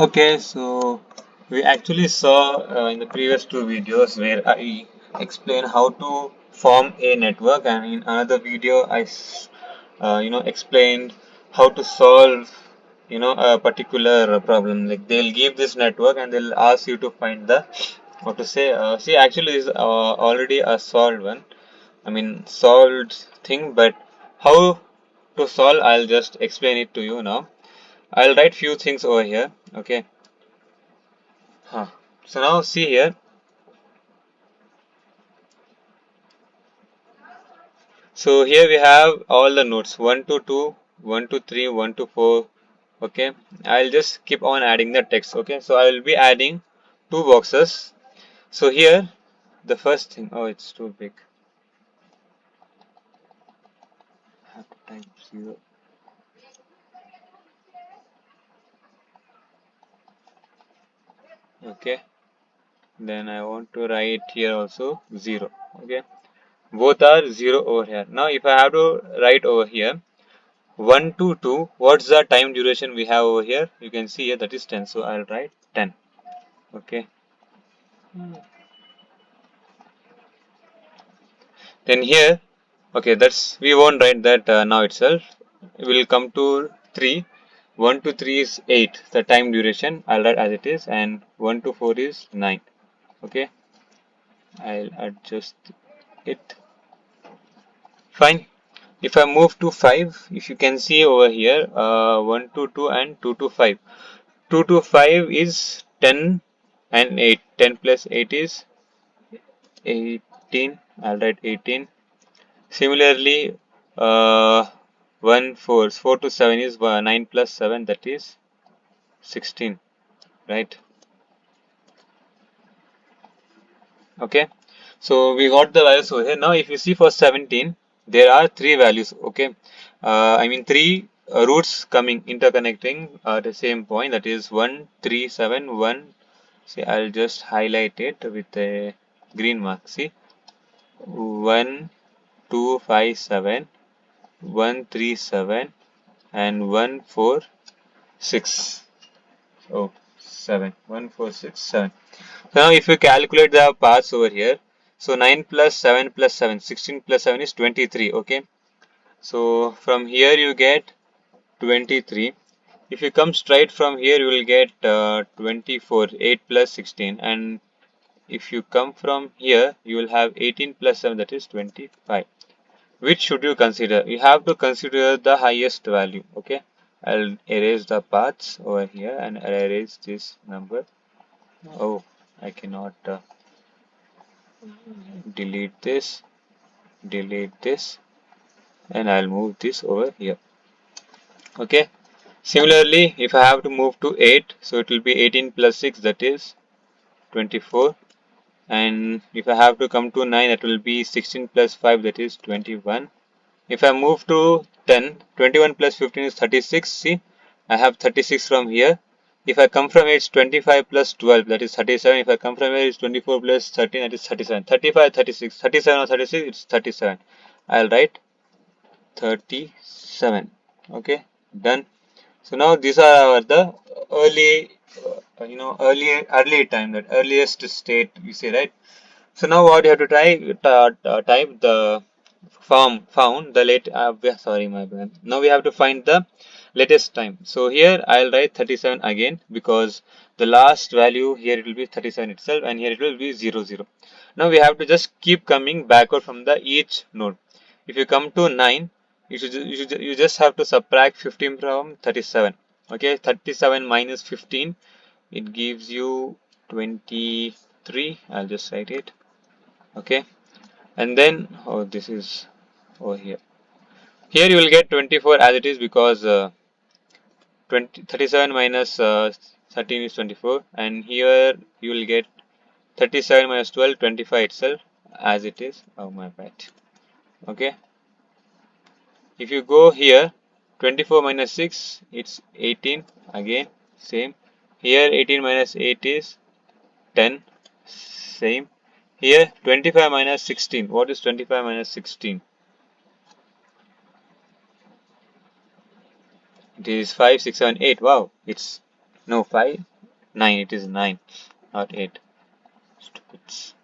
Okay, so we actually saw in the previous two videos where I explained how to form a network, and in another video explained how to solve a particular problem. Like they'll give this network and they'll ask you to find the what to say. See, actually, is already a solved one. I mean, solved thing, but how to solve? I'll just explain it to you now. I'll write few things over here. Okay. Huh. So now see here. So here we have all the nodes 1 to 2, 1 to 3, 1 to 4. Okay. I'll just keep on adding the text. Okay. So I will be adding two boxes. So here the first thing. Oh, it's too big. I have to type 0. Okay. Then I want to write here also 0. Okay. Both are 0 over here. Now if I have to write over here 1 to 2, what's the time duration we have over here? You can see here that is 10. So I'll write 10. Okay. Then here, okay, that's we won't write that now itself. We will come to 3. 1 to 3 is 8, the time duration. I'll write as it is, and 1 to 4 is 9. Okay, I'll adjust it. Fine. If I move to 5, if you can see over here, 1 to 2 and 2 to 5. 2 to 5 is 10 and 8. 10 plus 8 is 18. I'll write 18. Similarly, 1, 4, 4 to 7 is 9 plus 7, that is 16, right? Okay, so we got the values over here. Now, if you see for 17, there are three values, okay? I mean, three roots coming, interconnecting at the same point, that is 1, 3, 7, 1. See, I'll just highlight it with a green mark. See, 1, 2, 5, 7, 1, 3, 7, and 1, 4, 6. Oh, 7. 1, 4, 6, 7. So now if you calculate the paths over here, so 9 plus 7 plus 7, 16 plus 7 is 23. Okay. So from here you get 23. If you come straight from here, you will get 24, 8 plus 16. And if you come from here, you will have 18 plus 7, that is 25. Which should you consider? You have to consider the highest value. Okay. I'll erase the paths over here and I'll erase this number. Oh, I cannot delete this, and I'll move this over here. Okay. Similarly, if I have to move to 8, so it will be 18 plus 6, that is 24. And if I have to come to 9, that will be 16 plus 5, that is 21. If I move to 10, 21 plus 15 is 36. See, I have 36 from here. If I come from here, it's 25 plus 12, that is 37. If I come from here, it's 24 plus 13, that is 37. 35, 36, 37 or 36, it's 37. I'll write 37. Okay, done. So now these are our the early, early time, that earliest state you say, right? So now what you have to type the found the late. Sorry, my bad. Now we have to find the latest time. So here I'll write 37 again because the last value here it will be 37 itself, and here it will be 0 0. Now we have to just keep coming backward from the each node. If you come to 9, you just have to subtract 15 from 37. Okay, 37 minus 15, it gives you 23. I'll just write it. Okay, and then this is over here. Here you will get 24 as it is because 37 minus 13 is 24, and here you will get 37 minus 12, 25 itself as it is. Oh my bad. Okay, if you go here, 24 minus 6, it's 18. Again same. Here 18 minus 8 is 10. Same. Here 25 minus 16. What is 25 minus 16? It is 5, 6, 7, 8. Wow, it's no 5. 9. It is 9, not 8. Stupids.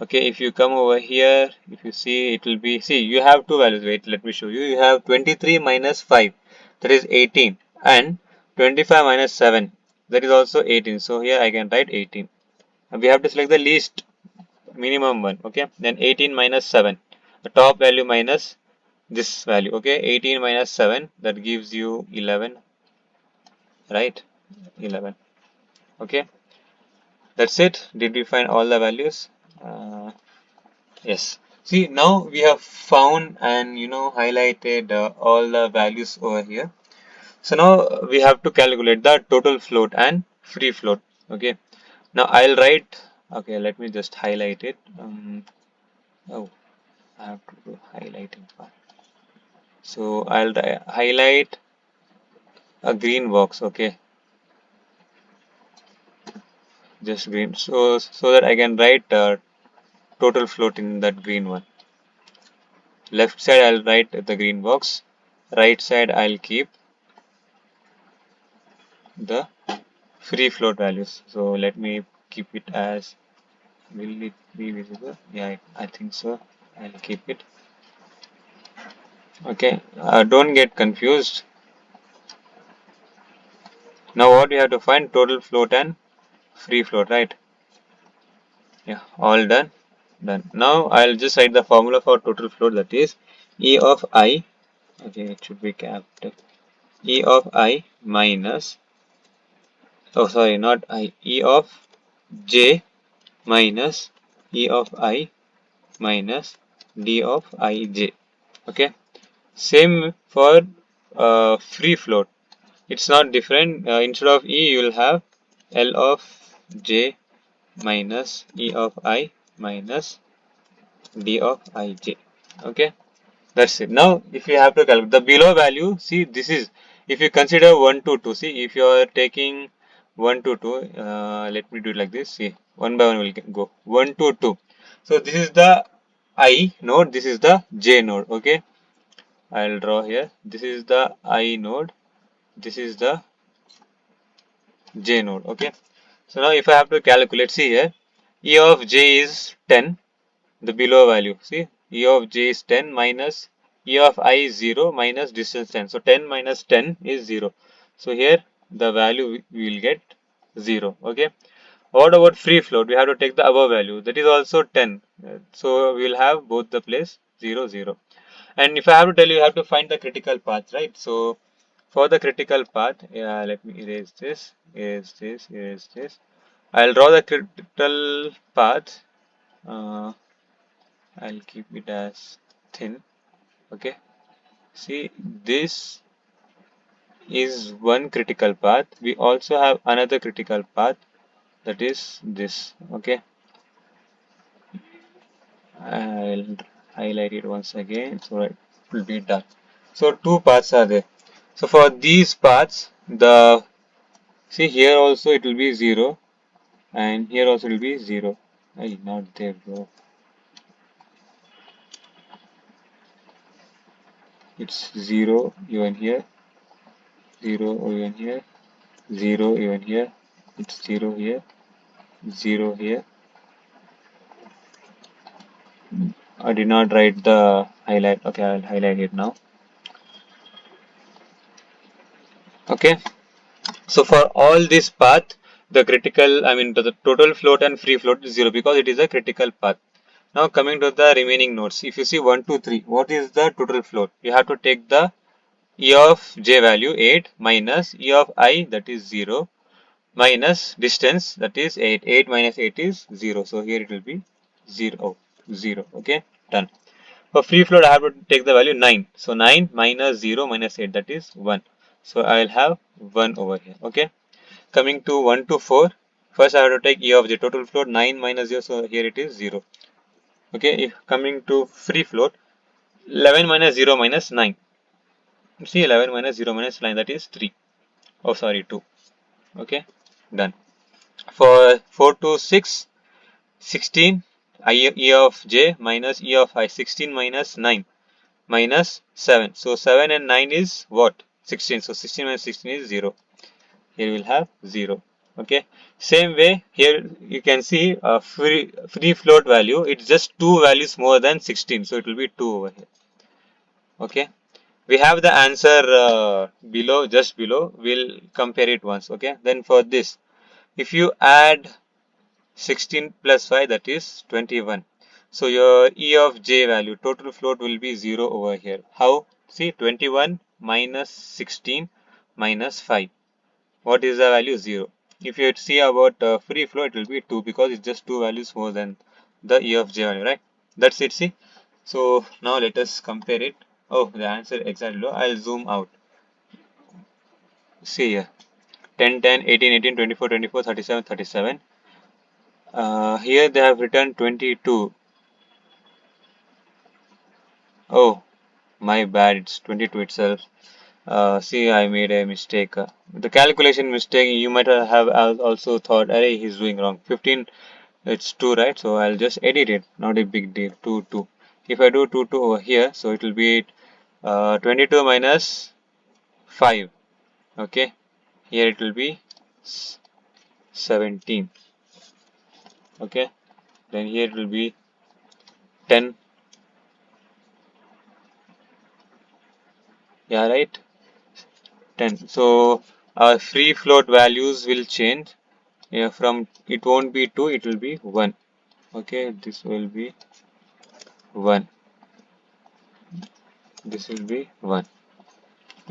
Okay, if you come over here, if you see, it will be, see, you have two values. Wait, let me show you. You have 23 minus 5, that is 18, and 25 minus 7, that is also 18. So here I can write 18. And we have to select the least minimum one. Okay, then 18 minus 7, the top value minus this value. Okay, 18 minus 7, that gives you 11, right? 11. Okay, that's it. Did we find all the values? Yes. See, now we have found and highlighted all the values over here. So now we have to calculate the total float and free float. Okay. Now I'll write. Okay, let me just highlight it. Oh, I have to do highlighting part. So I'll highlight a green box. Okay, just green. So that I can write total float in that green one. Left side I'll write the green box. Right side I'll keep the free float values. So let me keep it as, will it be visible? Yeah, I think so. I'll keep it. Okay, don't get confused. Now what we have to find, total float and free float, right? Yeah, all done. Done. Now I'll just write the formula for total float, that is E of I. Okay, it should be capital. E of I minus, oh sorry, not I, E of J minus E of I minus D of Ij. Okay, same for free float. It's not different. Instead of E, you will have L of J minus E of I minus D of Ij. Okay, that's it. Now, if you have to calculate the below value, see, this is, if you consider 1 to 2, see, if you are taking 1 to 2, let me do it like this. See, one by one will go 1 to 2. So this is the I node, this is the J node. Okay, I'll draw here. This is the I node, this is the J node. Okay, so now if I have to calculate, see here, E of J is 10, the below value. See, E of J is 10 minus E of I is 0 minus distance 10. So 10 minus 10 is 0. So here the value we will get 0. Okay. What about free float? We have to take the above value. That is also 10. So we will have both the place 0, 0. And if I have to tell you, you have to find the critical path, right? So for the critical path, yeah, let me erase this, erase this, erase this. I'll draw the critical path. I'll keep it as thin. Okay. See, this is one critical path. We also have another critical path, that is this. Okay. I'll highlight it once again so it will be done. So two paths are there. So for these paths, the, see here also it will be 0 and here also it will be 0. Hey, not there, bro. It's 0 even here, 0 even here, 0 even here, it's 0 here, 0 here. I did not write the highlight. Okay, I'll highlight it now. Okay, so for all this path, the critical, I mean the total float and free float is 0 because it is a critical path. Now coming to the remaining nodes, if you see 1, 2, 3, what is the total float? You have to take the E of J value 8 minus E of I, that is 0, minus distance, that is 8. 8 minus 8 is 0. So here it will be 0, 0. Okay, done. For free float, I have to take the value 9. So 9 minus 0 minus 8, that is 1. So I will have 1 over here. Okay. Coming to 1 to 4, first I have to take E of J, total float 9 minus 0. So here it is 0. Okay. If coming to free float, 11 minus 0 minus 9. See, 11 minus 0 minus 9, that is 3. Oh, sorry, 2. Okay. Done. For 4 to 6, 16, E of J minus E of I, 16 minus 9. Minus 7. So 7 and 9 is what? 16. So 16 minus 16 is 0. Here we will have 0. Okay, same way here you can see a free float value. It's just two values more than 16, so it will be 2 over here. Okay, we have the answer below, just below. We'll compare it once. Okay, then for this, if you add 16 plus 5, that is 21. So your E of j value, total float, will be 0 over here. How? See, 21 minus 16 minus 5. What is the value? 0. If you see about free float, it will be 2 because it's just two values more than the E of j value, right? That's it, see. So now let us compare it. Oh, the answer exactly low. I'll zoom out. See here. 10, 10, 18, 18, 24, 24, 37, 37. Here they have written 22. Oh, my bad. It's 22 itself. See, I made a mistake. The calculation mistake, you might have also thought, hey, he's doing wrong. 15, it's 2, right? So I'll just edit it. Not a big deal. 2, 2. If I do 2, 2 over here, so it will be 22 minus 5. Okay. Here it will be 17. Okay. Then here it will be 10. Yeah, right? 10. So our free float values will change. Yeah, from it won't be 2, it will be 1. Okay, this will be 1. This will be 1.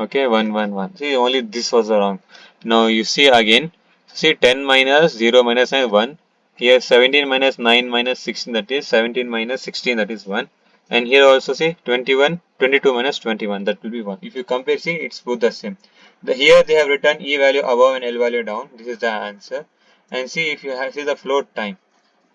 Okay, 1, 1, 1. See, only this was wrong. Now you see again. See, 10 minus 0 minus 9, 1. Here 17 minus 9 minus 16, that is 17 minus 16, that is 1. And here also see 21, 22 minus 21, that will be 1. If you compare, see, it's both the same. Here they have written E value above and L value down. This is the answer. And see, if you have, see the float time.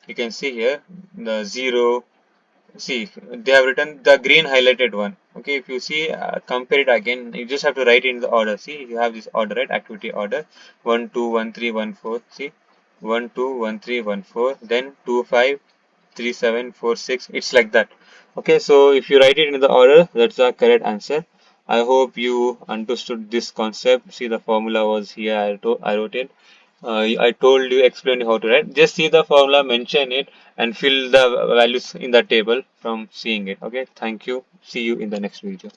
You can see here the 0. See, they have written the green highlighted one. Okay, if you see, compare it again, you just have to write in the order. See, you have this order, right? Activity order 1, 2, 1, 3, 1, 4. See, 1, 2, 1, 3, 1, 4. Then 2, 5, 3, 7, 4, 6. It's like that. Okay, so if you write it in the order, that's the correct answer. I hope you understood this concept. See, the formula was here. I wrote it. I told you, explained how to write. Just see the formula, mention it, and fill the values in the table from seeing it. Okay, thank you. See you in the next video.